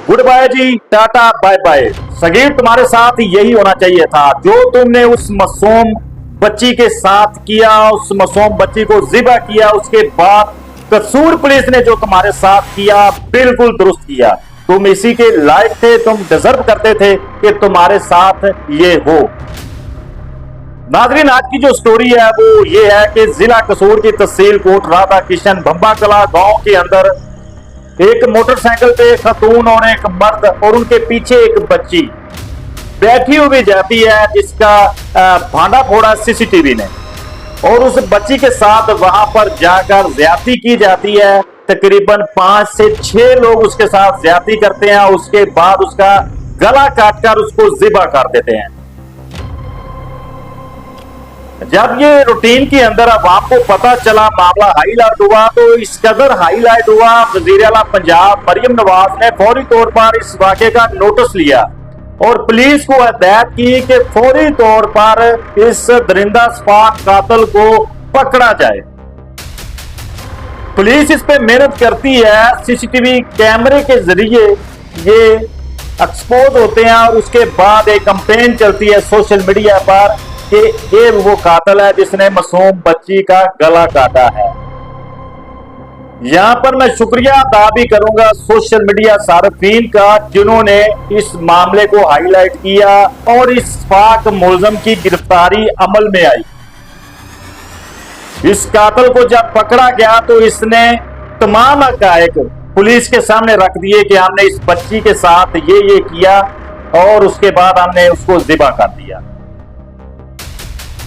Good bye जी, tata bye bye. Sagir, तुम्हारे साथ यही होना चाहिए था जो तुमने उस मासूम बच्ची के साथ किया, उस मासूम बच्ची को जिबा किया, उसके बाद कसूर पुलिस ने जो तुम्हारे साथ किया बिल्कुल दुरुस्त किया। तुम इसी के लायक थे, तुम डिजर्व करते थे कि तुम्हारे साथ ये हो। नाजरीन, आज की जो स्टोरी है वो ये है कि जिला कसूर की तहसील कोट राधा किशन भंबा कला गांव के अंदर एक मोटरसाइकिल पे खतून और एक मर्द और उनके पीछे एक बच्ची बैठी हुई जाती है, जिसका भांडा फोड़ा सीसीटीवी ने, और उस बच्ची के साथ वहां पर जाकर ज्यादती की जाती है। तकरीबन 5 से 6 लोग उसके साथ ज्यादती करते हैं। उसके बाद उसका गला काटकर उसको जिबा कर देते हैं। जब ये रूटीन के अंदर अवाम को पता चला, मामला हाईलाइट हुआ, तो इस कदर हाईलाइट हुआ, वजीर आला पंजाब मरियम नवाज ने फौरी तौर पर इस वाक़े का नोटिस लिया और पुलिस को हिदायत की कि फौरी तौर पर इस दरिंदा स्पाक कातिल को पकड़ा जाए। पुलिस इस पे मेहनत करती है, सीसीटीवी कैमरे के जरिए ये एक्सपोज होते हैं और उसके बाद एक कंपेन चलती है सोशल मीडिया पर कि ये वो कातिल है जिसने मासूम बच्ची का गला काटा है। यहां पर मैं शुक्रिया अदा भी करूंगा सोशल मीडिया सार्फिन का, जिन्होंने इस मामले को हाईलाइट किया और इस पाक मुलजम की गिरफ्तारी अमल में आई। इस कातिल को जब पकड़ा गया तो इसने तमाम हकायक पुलिस के सामने रख दिए कि हमने इस बच्ची के साथ ये किया और उसके बाद हमने उसको जिबा कर दिया।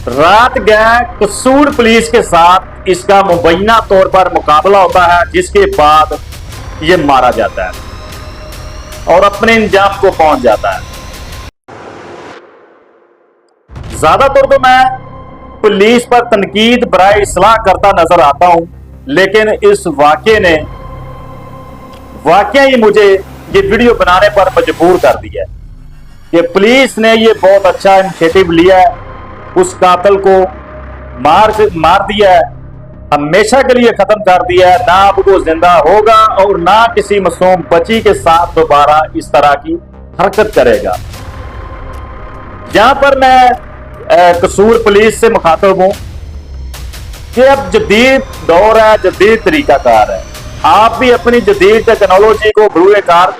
रात गए कसूर पुलिस के साथ इसका मुबैना तौर पर मुकाबला होता है, जिसके बाद ये मारा जाता है और अपने इंजाम को पहुंच जाता है। ज्यादातर तो मैं पुलिस पर तनकीद बराए इस्लाह करता नजर आता हूं, लेकिन इस वाकये ने ही मुझे ये वीडियो बनाने पर मजबूर कर दिया है कि पुलिस ने ये बहुत अच्छा इनिशिएटिव लिया है, उस कातिल को मार दिया है, हमेशा के लिए खत्म कर दिया है। ना अब वो जिंदा होगा और ना किसी मासूम बच्ची के साथ दोबारा इस तरह की हरकत करेगा। यहां पर मैं कसूर पुलिस से मुखातब हूं कि अब जदीद दौर है, जदीद तरीकाकार है, आप भी अपनी जदीद टेक्नोलॉजी को बरूए कार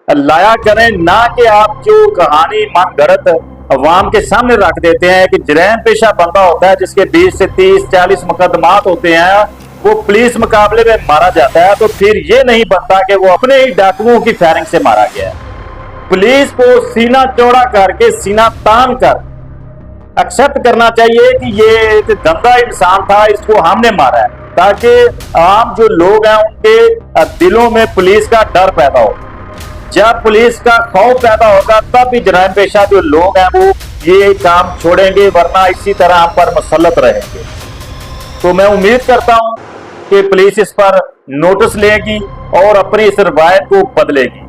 लाया करें, ना कि आप जो कहानी मन गढ़त अवाम के सामने रख देते हैं कि जरैम पेशा बंदा होता है जिसके 20 से 30-40 मुकदमात होते हैं, वो पुलिस मुकाबले में मारा जाता है, तो फिर ये नहीं बनता कि वो अपने ही डाकुओं की फायरिंग से मारा गया है। पुलिस को सीना चौड़ा करके, सीना तान कर एक्सेप्ट करना चाहिए कि ये एक गंदा इंसान था, इसको हमने मारा है, ताकि आम जो लोग हैं उनके दिलों में पुलिस का डर पैदा हो। जब पुलिस का खौफ पैदा होगा तब भी जराइम पेशा जो लोग हैं वो ये काम छोड़ेंगे, वरना इसी तरह हम पर मुसल्लत रहेंगे। तो मैं उम्मीद करता हूं कि पुलिस इस पर नोटिस लेगी और अपनी इस रवायत को बदलेगी।